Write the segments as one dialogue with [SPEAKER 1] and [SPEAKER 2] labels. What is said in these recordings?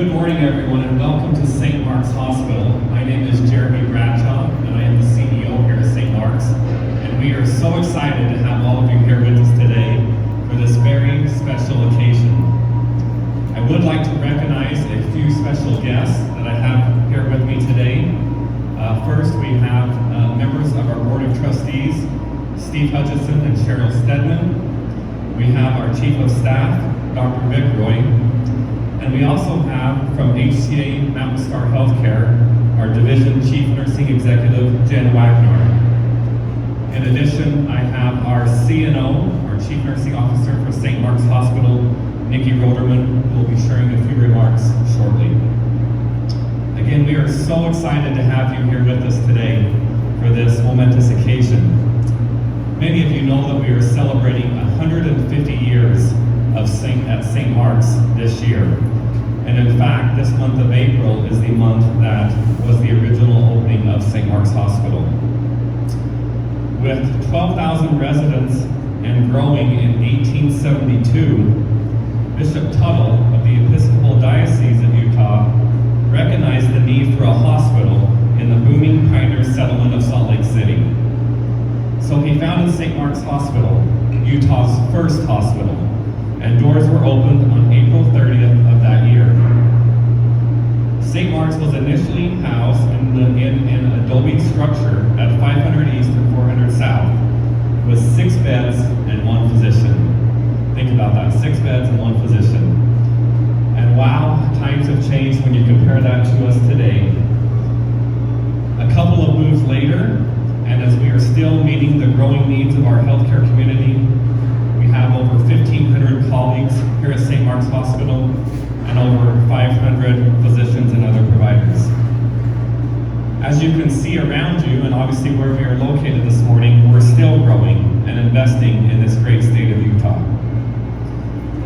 [SPEAKER 1] Good morning, everyone, and welcome to St. Mark's Hospital. My name is Jeremy Bradshaw, and I am the CEO here at St. Mark's. And we are so excited to have all of you here with us today for this very special occasion. I would like to recognize a few special guests that I have here with me today. First, we have members of our Board of Trustees, Steve Hutchison and Cheryl Stedman. We have our Chief of Staff, Dr. Vic Roy. And we also have from HCA Mountain Star Healthcare, our Division Chief Nursing Executive, Jen Wagner. In addition, I have our CNO, our Chief Nursing Officer for St. Mark's Hospital, Nikki Roderman, who will be sharing a few remarks shortly. Again, we are so excited to have you here with us today for this momentous occasion. Many of you know that we are celebrating 150 years at St. Mark's this year. And in fact, this month of April is the month that was the original opening of St. Mark's Hospital. With 12,000 residents and growing in 1872, Bishop Tuttle of the Episcopal Diocese of Utah recognized the need for a hospital in the booming pioneer settlement of Salt Lake City. So he founded St. Mark's Hospital, Utah's first hospital, and doors were opened on April 30th of that year. St. Mark's was initially housed in an adobe structure at 500 East and 400 South with 6 beds and 1 physician. Think about that, 6 beds and 1 physician. And wow, times have changed when you compare that to us today. A couple of moves later, and as we are still meeting the growing needs of our healthcare community, we have over 1,500 colleagues here at St. Mark's Hospital and over 500 physicians and other providers. As you can see around you, and obviously where we are located this morning, we're still growing and investing in this great state of Utah.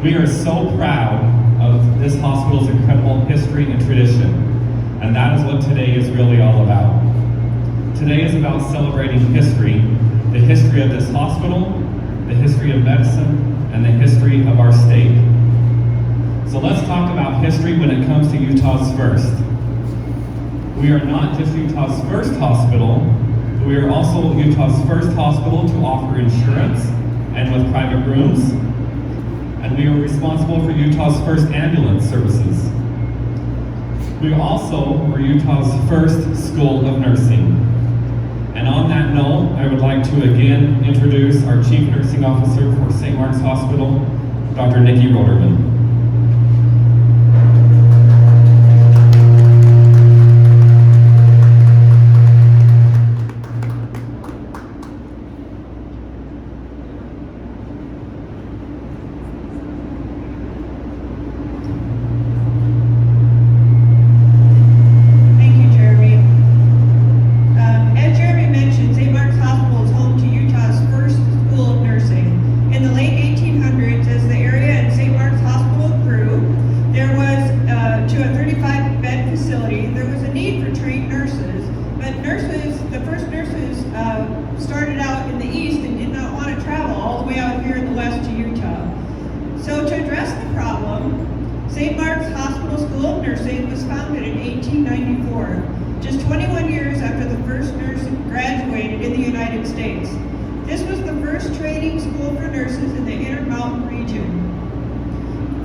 [SPEAKER 1] We are so proud of this hospital's incredible history and tradition, and that is what today is really all about. Today is about celebrating history, the history of this hospital, the history of medicine, and the history of our state. So let's talk about history when it comes to Utah's first. We are not just Utah's first hospital, but we are also Utah's first hospital to offer insurance and with private rooms. And we are responsible for Utah's first ambulance services. We also were Utah's first school of nursing. And on that note, I would like to again introduce our Chief Nursing Officer for St. Mark's Hospital, Dr. Nikki Roderman.
[SPEAKER 2] Started out in the east and did not want to travel all the way out here in the west to Utah. So to address the problem, St. Mark's Hospital School of Nursing was founded in 1894, just 21 years after the first nurse graduated in the United States. This was the first training school for nurses in the Intermountain region.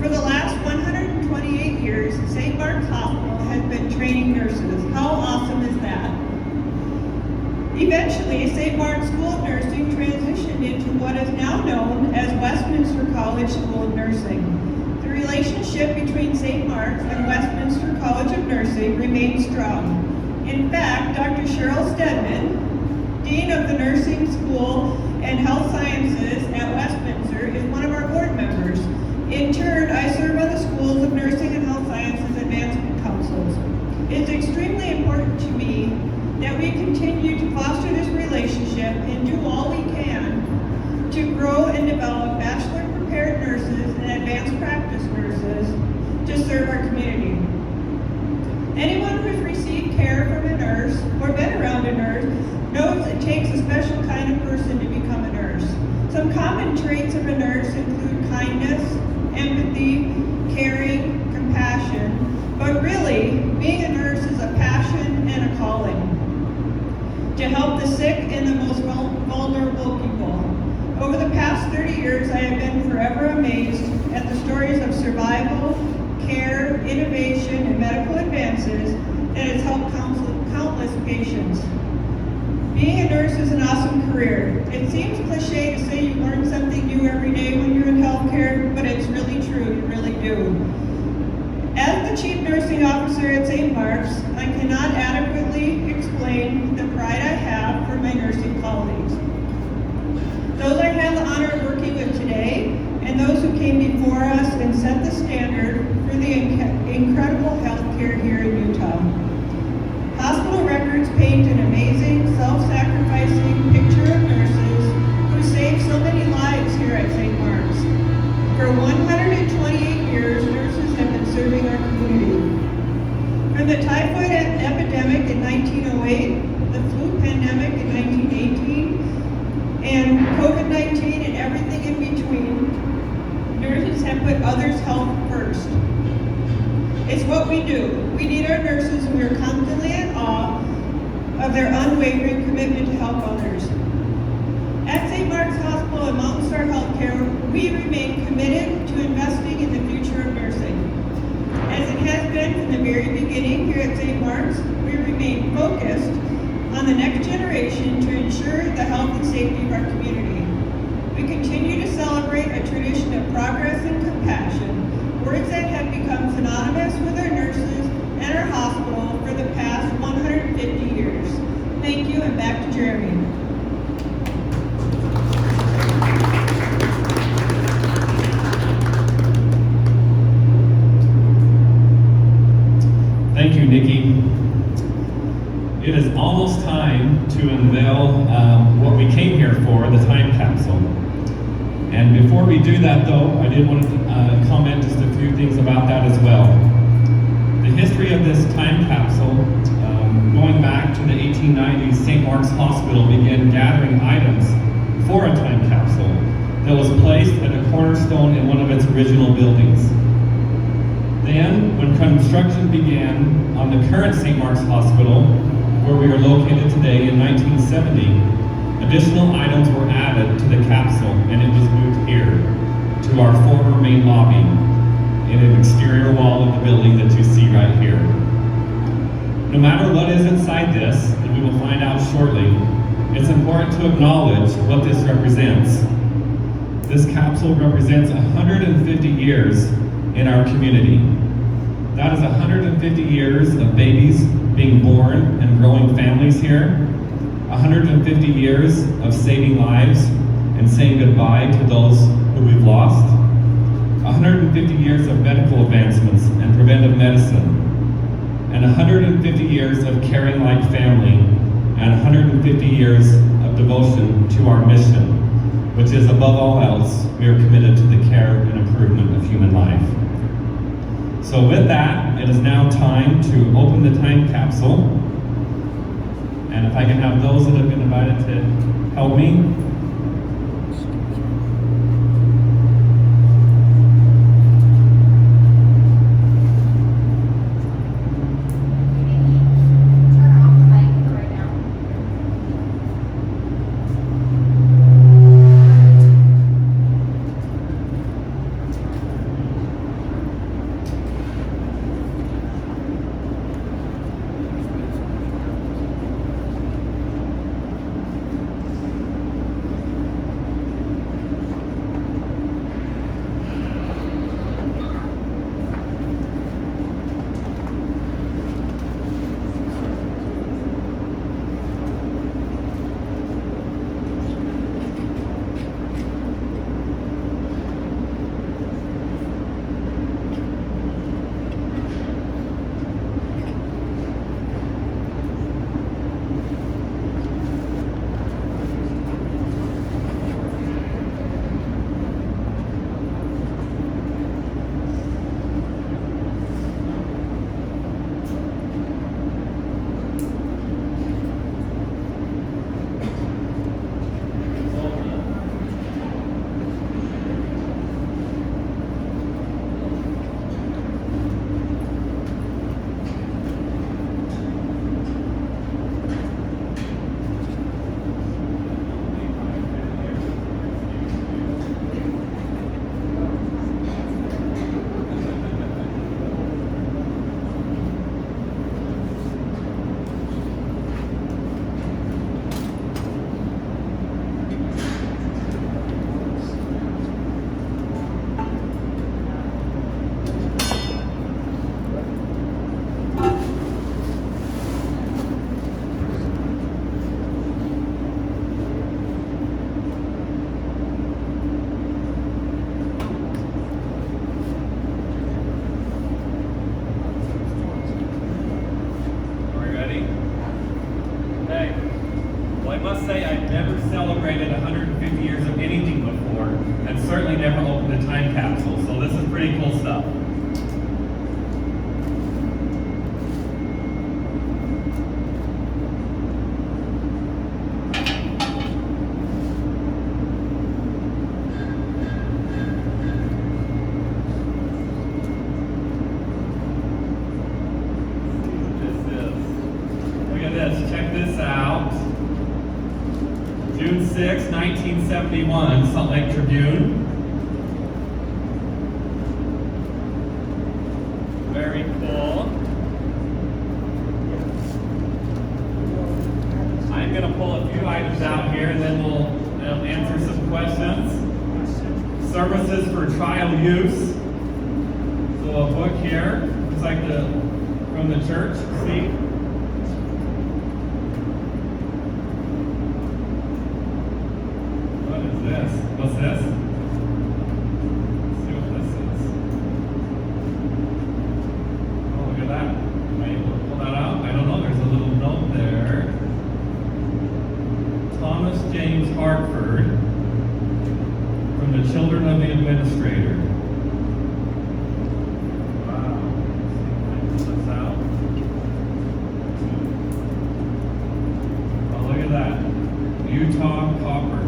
[SPEAKER 2] For the last 128 years, St. Mark's Hospital has been training nurses. How awesome is that? Eventually, St. Mark's School of Nursing transitioned into what is now known as Westminster College School of Nursing. The relationship between St. Mark's and Westminster College of Nursing remains strong. In fact, Dr. Cheryl Stedman, Dean of the Nursing School and Health Sciences at Westminster, is one of our board members. In turn, I serve on the Schools of Nursing and Health Sciences Advancement Councils. It's extremely important to me that we continue to foster this relationship and do all we can to grow and develop bachelor-prepared nurses and advanced practice nurses to serve our community. Anyone who has received care from a nurse or been around a nurse knows it takes a special kind of person to become a nurse. Some common traits of a nurse include kindness, empathy, caring, compassion, But really, being a nurse is a passion and a calling to help the sick and the most vulnerable people. Over the past 30 years, I have been forever amazed at the stories of survival, care, innovation, and medical advances that has helped countless patients. Being a nurse is an awesome career. It seems cliche to say you learn something new every day when you're in healthcare, but it's really true, you really do. As the Chief Nursing Officer at St. Mark's, I cannot adequately explain the pride I have for my nursing colleagues. Those I have the honor of working with today, and those who came before us and set the standard for the incredible healthcare here in Utah. Hospital records paint an amazing, self-sacrificing picture of nurses who saved so many lives here at St. Mark's. For 128 years, nurses have been serving our community. From the typhoid epidemic in 1908, the flu pandemic in 1918, and COVID-19 and everything in between, nurses have put others' health first. It's what we do. We need our nurses, and we are constantly in awe of their unwavering commitment to help others. At St. Mark's Hospital and Mountain Star Healthcare, we remain committed to investing in the future of nursing. As it has been from the very beginning here at St. Mark's, we remain focused on the next generation to ensure the health and safety of our community. We continue to celebrate a tradition of progress and compassion, words that have become synonymous with our nurses and our hospital for the past 150 years. Thank you, and back to Jeremy.
[SPEAKER 1] Thank you, Nikki. It is almost time to unveil what we came here for, the time capsule. And before we do that though, I did want to comment just a few things about that as well. The history of this time capsule, going back to the 1890s, St. Mark's Hospital began gathering items for a time capsule that was placed at a cornerstone in one of its original buildings. Then, when construction began on the current St. Mark's Hospital, where we are located today in 1970, additional items were added to the capsule, and it was moved here to our former main lobby in an exterior wall of the building that you see right here. No matter what is inside this, and we will find out shortly, it's important to acknowledge what this represents. This capsule represents 150 years in our community. That is 150 years of babies being born and growing families here, 150 years of saving lives and saying goodbye to those who we've lost, 150 years of medical advancements and preventive medicine, and 150 years of caring like family, and 150 years of devotion to our mission, which is above all else, we are committed to the care and improvement of human life. So with that, it is now time to open the time capsule. And if I can have those that have been invited to help me. must say I've never celebrated 150 years of anything before, and certainly never opened a time capsule, so this is pretty cool stuff. Check this out. June 6, 1971, Salt Lake Tribune. Very cool. I'm going to pull a few items out here and then we'll answer some questions. Services for trial use. So a book here. It's like from the church. See? What's this? Let's see what this is. Oh, look at that. Am I able to pull that out? I don't know. There's a little note there. Thomas James Hartford from the Children of the Administrator. Wow. Let's see if I can pull this out. Oh, look at that. Utah Copper.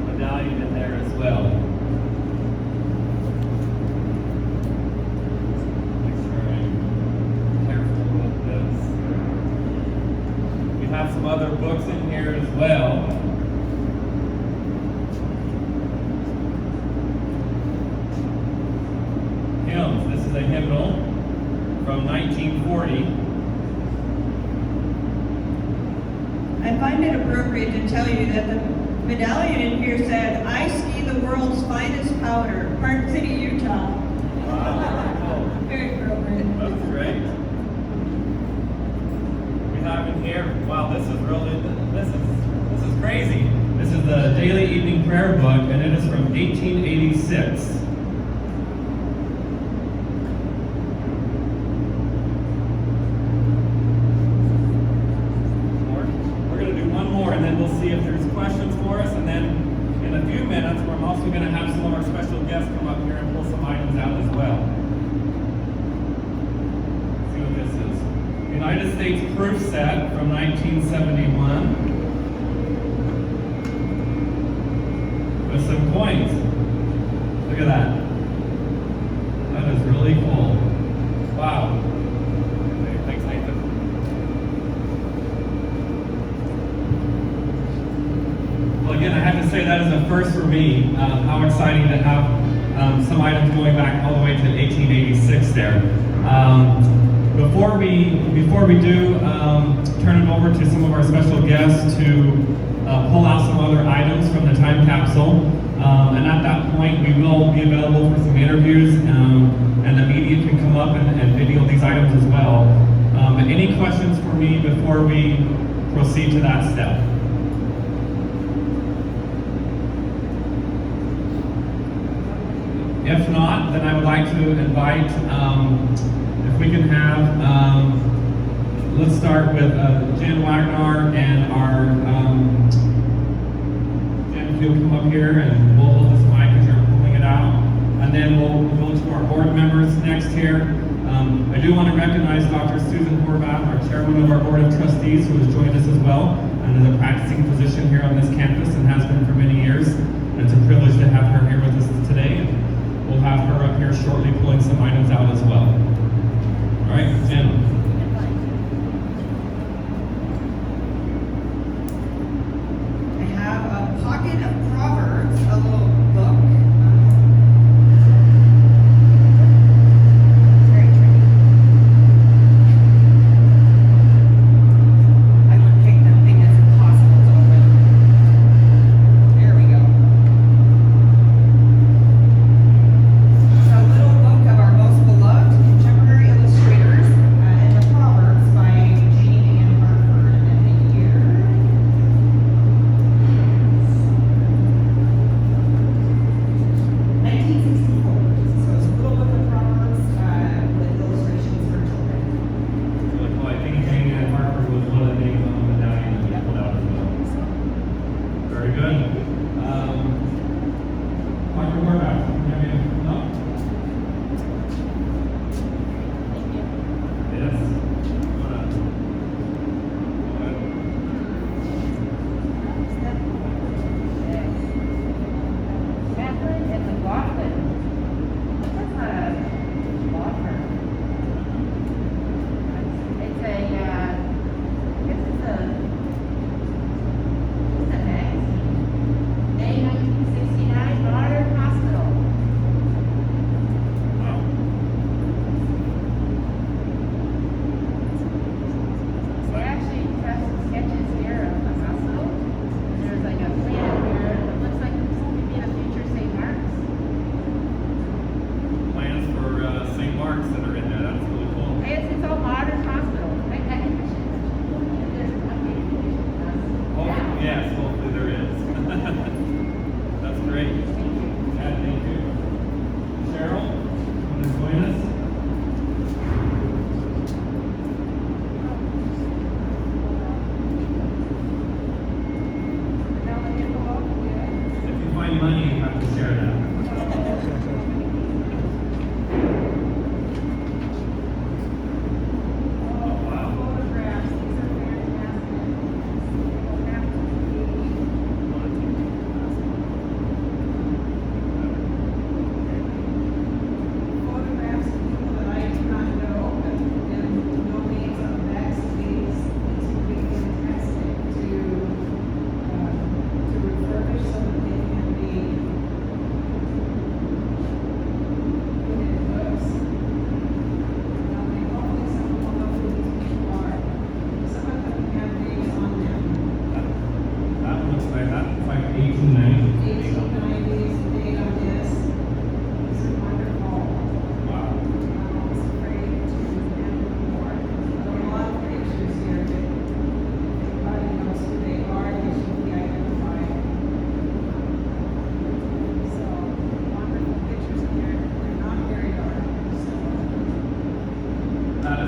[SPEAKER 1] Medallion in there as well. Make sure I'm careful with this. We have some other books in here as well. Hymns. This is a hymnal from 1940.
[SPEAKER 2] I find it appropriate to tell you that the medallion in here said, "I ski the world's finest powder, Park City, Utah."
[SPEAKER 1] Wow.
[SPEAKER 2] Very appropriate.
[SPEAKER 1] That's great. We have in here, wow, this is crazy. This is the Daily Evening Prayer Book, and it is from 1886. And then we'll see if there's questions for us, and then in a few minutes I'm also going to have some of our special guests come up here and pull some items out as well. Let's see what this is. United States proof set from 1971 with some coins. Look at that. That is really cool. Wow. Thanks, Nathan. Well, again, I have to say that is a first for me. How exciting to have some items going back all the way to 1886 there. Before we do turn it over to some of our special guests to pull out some other items from the time capsule, and at that point we will be available for some interviews, and the media can come up and video these items as well. But any questions for me before we proceed to that step? If not, then I would like to invite, if we can have, let's start with Jen Wagner and our, Jen, if you'll come up here and we'll hold this mic as you're pulling it out. And then we'll go to our board members next here. I do want to recognize Dr. Susan Horvath, our chairman of our board of trustees, who has joined us as well and is a practicing physician here on this campus and has been for many years. And it's a privilege to have her here with us today. We'll have her up here shortly pulling some items out as well. All right, Jen.
[SPEAKER 2] I have a pocket of Proverbs, a little book. It's very tricky. I would pick the thing that's impossible to open. There we go. It's a little book of our most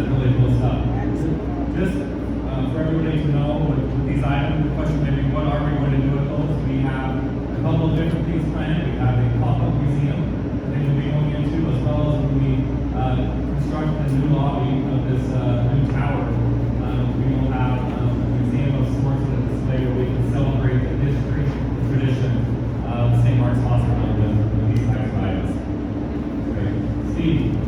[SPEAKER 1] That's really cool stuff. Just for everybody to know, with these items, the question may be, what are we going to do with those? We have a couple of different things planned. We have a pop-up museum that they will be going into, as well as when we construct the new lobby of this new tower. We will have a museum of sorts at a display where we can celebrate the history, the tradition of St. Mark's Hospital with these types of items. Great. Steve.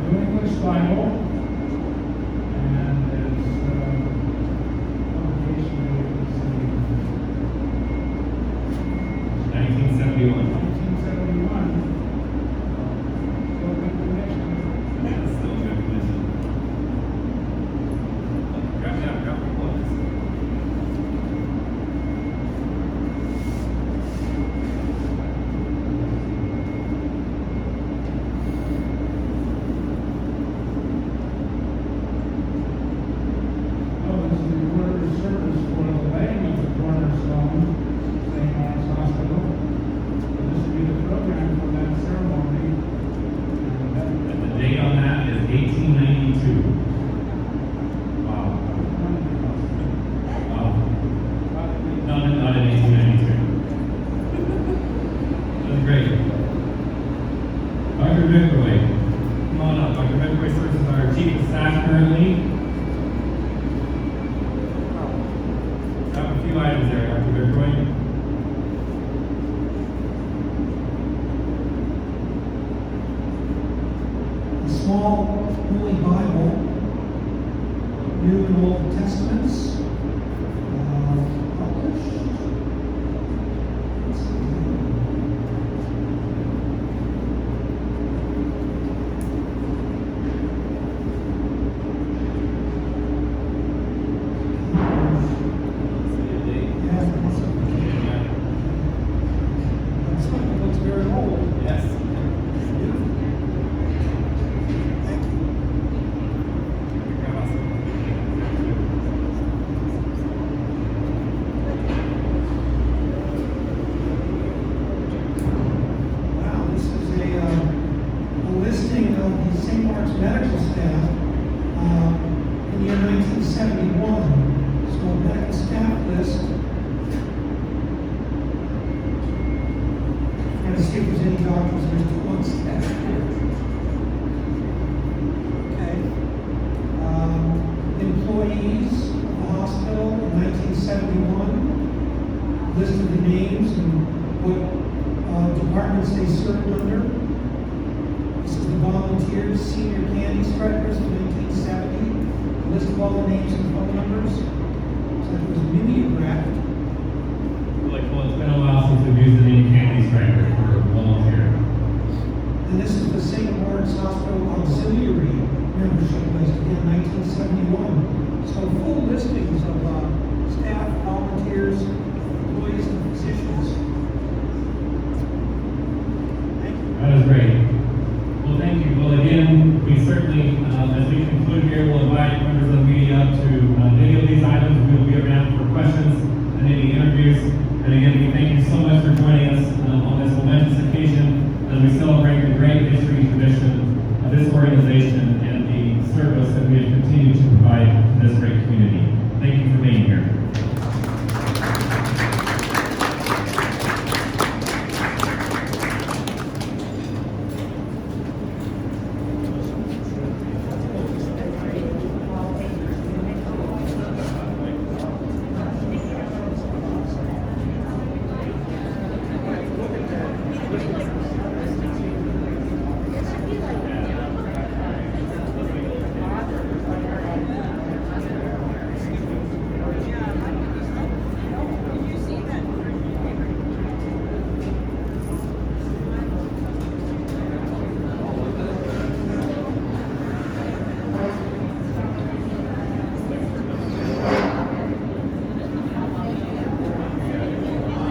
[SPEAKER 3] New English Bible, and its publication is
[SPEAKER 1] 1971.
[SPEAKER 3] 1971. Still good condition.
[SPEAKER 1] That's still good condition. Grab the books.
[SPEAKER 3] Oh, this is the order of service for the laying of the cornerstone, St. Mark's Hospital. This will be the program for that ceremony.
[SPEAKER 1] And the date on that is 1892. Wow. Wow. Not in 1892. That's great. Dr. Vickerway. Come on up. Dr. Vickerway serves as our chief of staff currently. I have a few items there, Dr. Vickerway.
[SPEAKER 4] A small Holy Bible, New and Old Testaments, published. Let's see. Yeah, that's okay. It looks very old.
[SPEAKER 1] Yes.
[SPEAKER 4] Thank you. Wow, this is a listing of the St. Mark's medical staff in the year 1971. So a medical staff list. Trying to see if there's any doctors that are still on staff here. Okay. Employees of the hospital in 1971. List of the names and what departments they served under. This is the volunteers, senior candy stripers in 1970. List of all the names and phone numbers. So it was mimeographed.
[SPEAKER 1] Really cool. It's been a while since we've used the name Candy Striker for volunteer.
[SPEAKER 4] And this is the St. Mark's Hospital Auxiliary membership list, again, 1971. So full listings of staff, volunteers,